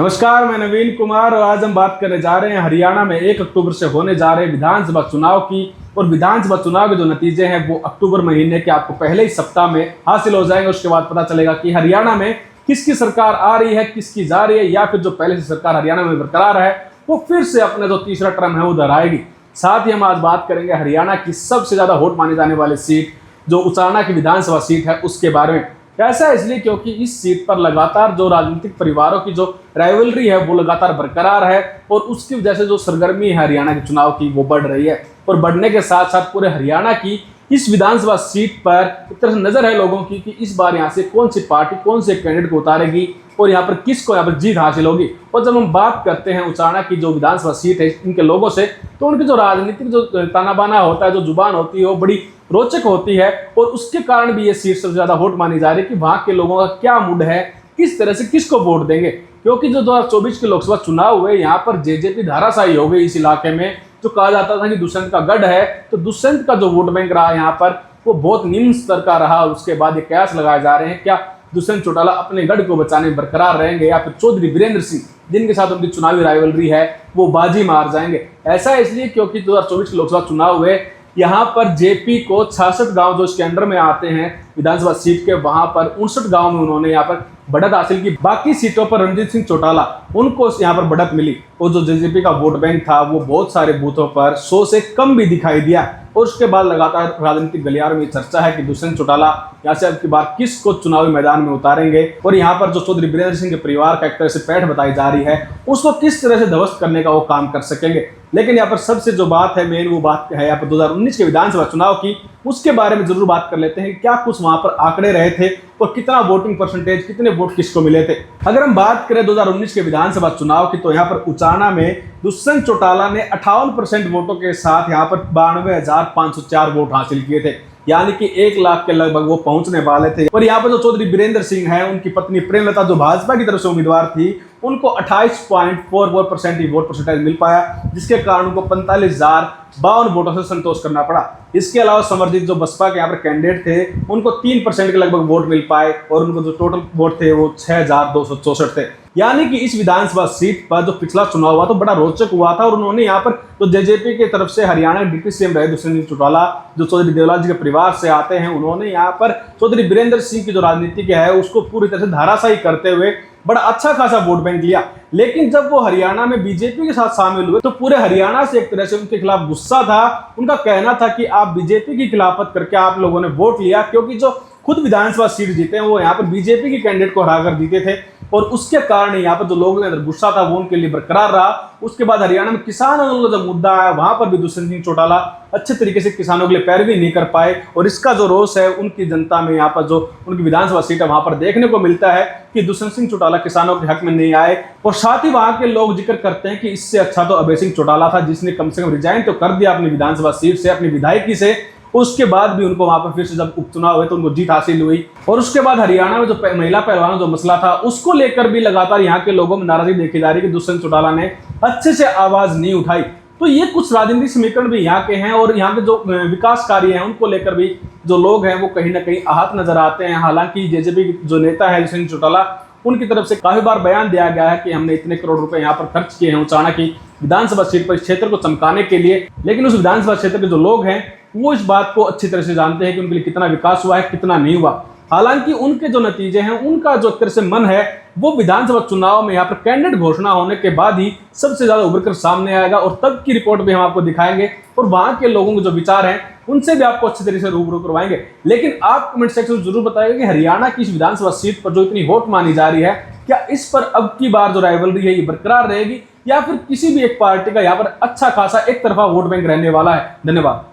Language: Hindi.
नमस्कार, मैं नवीन कुमार और आज हम बात करने जा रहे हैं हरियाणा में 1 अक्टूबर से होने जा रहे विधानसभा चुनाव की। और विधानसभा चुनाव के जो नतीजे हैं वो अक्टूबर महीने के आपको पहले ही सप्ताह में हासिल हो जाएंगे। उसके बाद पता चलेगा कि हरियाणा में किसकी सरकार आ रही है, किसकी जा रही है, या फिर जो पहले से सरकार हरियाणा में बरकरार है वो फिर से अपना जो तीसरा टर्म है वो दोहराएगी। साथ ही हम आज बात करेंगे हरियाणा की सबसे ज्यादा वोट मानी जाने वाली सीट जो उचाना की विधानसभा सीट है उसके बारे में। ऐसा है इसलिए क्योंकि इस सीट पर लगातार जो राजनीतिक परिवारों की जो राइवलरी है वो लगातार बरकरार है और उसकी वजह से जो सरगर्मी है हरियाणा के चुनाव की वो बढ़ रही है। और बढ़ने के साथ साथ पूरे हरियाणा की इस विधानसभा सीट पर एक तरह से नजर है लोगों की कि इस बार यहाँ से कौन सी पार्टी कौन से कैंडिडेट को उतारेगी और यहाँ पर किसको यहाँ पर जीत हासिल होगी। और जब हम बात करते हैं उचाना की जो विधानसभा सीट है इनके लोगों से, तो उनकी जो राजनीतिक जो ताना बाना होता है, जो जुबान होती है वो बड़ी रोचक होती है। और उसके कारण भी ये सीट सबसे ज्यादा वोट मानी जा रही है कि वहाँ के लोगों का क्या मूड है, किस तरह से किसको वोट देंगे। क्योंकि जो 2024 के लोकसभा चुनाव हुए यहाँ पर जेजेपी धाराशायी हो गई इस इलाके में। जो कहा जाता था कि दुष्यंत का गढ़ है, तो दुष्यंत का जो वोट बैंक रहा यहाँ पर वो बहुत निम्न स्तर का रहा। उसके बाद ये कयास लगाए जा रहे हैं क्या दुष्यंत चौटाला अपने गढ़ को बचाने में बरकरार रहेंगे या फिर चौधरी वीरेंद्र सिंह जिनके साथ उनकी चुनावी राइवलरी है वो बाजी मार जाएंगे। ऐसा है इसलिए क्योंकि 2024 के लोकसभा चुनाव हुए, यहाँ पर जेपी को 66 गांव जो इसके अंडर में आते हैं विधानसभा सीट के, वहां पर 59 गांव में उन्होंने यहाँ पर बढ़त हासिल की। बाकी सीटों पर रणजीत सिंह चौटाला उनको यहाँ पर बढ़त मिली और जो जेजेपी का वोट बैंक था वो बहुत सारे बूथों पर 100 से कम भी दिखाई दिया। और उसके बाद लगातार राजनीतिक गलियारों में चर्चा है कि दुष्यंत चौटाला यहाँ से अब की बार किसको चुनावी मैदान में उतारेंगे और यहाँ पर जो चौधरी वीरेंद्र सिंह के परिवार का एक तरह से पैठ बताई जा रही है उसको किस तरह से ध्वस्त करने का वो काम कर सकेंगे। लेकिन यहाँ पर सबसे जो बात है मेन वो बात है यहाँ पर 2019 के विधानसभा चुनाव की, उसके बारे में जरूर बात कर लेते हैं। क्या कुछ वहां पर आंकड़े रहे थे और कितना वोटिंग परसेंटेज, कितने वोट किसको मिले थे। अगर हम बात करें 2019 के विधानसभा चुनाव की, तो यहाँ पर उचाना में दुष्यंत चौटाला ने 58% वोटों के साथ यहाँ पर 92,504 वोट हासिल किए थे, यानी कि 1 लाख के लगभग वो पहुंचने वाले थे। और यहाँ पर जो चौधरी वीरेंद्र सिंह है, उनकी पत्नी प्रेमलता जो भाजपा की तरफ से उम्मीदवार थी, उनको 28.44% ही वोट परसेंटेज मिल पाया, जिसके कारण उनको 45,052 वोटों से संतोष करना पड़ा। इसके अलावा समरजीत जो बसपा के यहाँ पर कैंडिडेट थे उनको 3% के लगभग वोट मिल पाए और उनको जो टोटल वोट थे वो 6,264 थे। यानी कि इस विधानसभा सीट पर जो पिछला चुनाव हुआ तो बड़ा रोचक हुआ था। और उन्होंने यहाँ पर जो जेजेपी की तरफ से हरियाणा डिप्टी सीएम रहे दुष्यंत सिंह चौटाला जो चौधरी देवलाल जी के परिवार से आते हैं, उन्होंने यहाँ पर चौधरी वीरेंद्र सिंह की जो राजनीति है उसको पूरी तरह से धाराशायी करते हुए बड़ा अच्छा खासा वोट बैंक लिया। लेकिन जब वो हरियाणा में बीजेपी के साथ शामिल हुए तो पूरे हरियाणा से एक तरह से उनके खिलाफ गुस्सा था। उनका कहना था कि आप बीजेपी की खिलाफत करके आप लोगों ने वोट लिया, क्योंकि जो खुद विधानसभा सीट जीते हैं वो यहाँ पर बीजेपी की कैंडिडेट को हराकर जीते थे। और उसके कारण यहाँ पर जो लोगों के अंदर गुस्सा था वो उनके लिए बरकरार रहा। उसके बाद हरियाणा में किसान आंदोलन का जो मुद्दा है वहां पर भी दुष्यंत सिंह चौटाला अच्छे तरीके से किसानों के लिए पैरवी नहीं कर पाए। और इसका जो रोष है उनकी जनता में यहाँ पर जो उनकी विधानसभा सीट है वहां पर देखने को मिलता है कि दुष्यंत सिंह चौटाला किसानों के हक में नहीं आए। और साथ ही वहां के लोग जिक्र करते हैं कि इससे अच्छा तो अभय सिंह चौटाला था जिसने कम से कम रिजाइन तो कर दिया अपनी विधानसभा सीट से, अपनी विधायकी से। उसके बाद भी उनको वहां पर फिर से जब उपचुनाव हुए तो उनको जीत हासिल हुई। और उसके बाद हरियाणा में जो महिला पहलवानों जो मसला था उसको लेकर भी लगातार यहाँ के लोगों में नाराजगी देखी जा रही है कि दुष्यंत चौटाला ने अच्छे से आवाज नहीं उठाई। तो ये कुछ राजनीतिक समीकरण भी यहाँ के हैं और यहाँ के जो विकास कार्य हैं उनको लेकर भी जो लोग हैं वो कहीं ना कहीं आहत नजर आते हैं। हालांकि जेजेपी जो नेता है दुष्यंत चौटाला, उनकी तरफ से काफी बार बयान दिया गया है कि हमने इतने करोड़ रुपए यहाँ पर खर्च किए हैं उचाना की विधानसभा सीट पर इस क्षेत्र को चमकाने के लिए। लेकिन उस विधानसभा क्षेत्र के जो लोग हैं वो इस बात को अच्छी तरह से जानते हैं कि उनके लिए कितना विकास हुआ है, कितना नहीं हुआ। हालांकि उनके जो नतीजे हैं उनका जो एक तरह से मन है वो विधानसभा चुनाव में यहाँ पर कैंडिडेट घोषणा होने के बाद ही सबसे ज्यादा उभर कर सामने आएगा। और तब की रिपोर्ट भी हम आपको दिखाएंगे और वहां के लोगों के जो विचार हैं उनसे भी आपको अच्छी तरीके से रूबरू करवाएंगे। लेकिन आप कमेंट सेक्शन में जरूर बताइएगा कि हरियाणा की इस विधानसभा सीट पर जो इतनी वोट मानी जा रही है, क्या इस पर अब की बार जो राइवलरी है ये बरकरार रहेगी या फिर किसी भी एक पार्टी का यहाँ पर अच्छा खासा एक तरफा वोट बैंक रहने वाला है। धन्यवाद।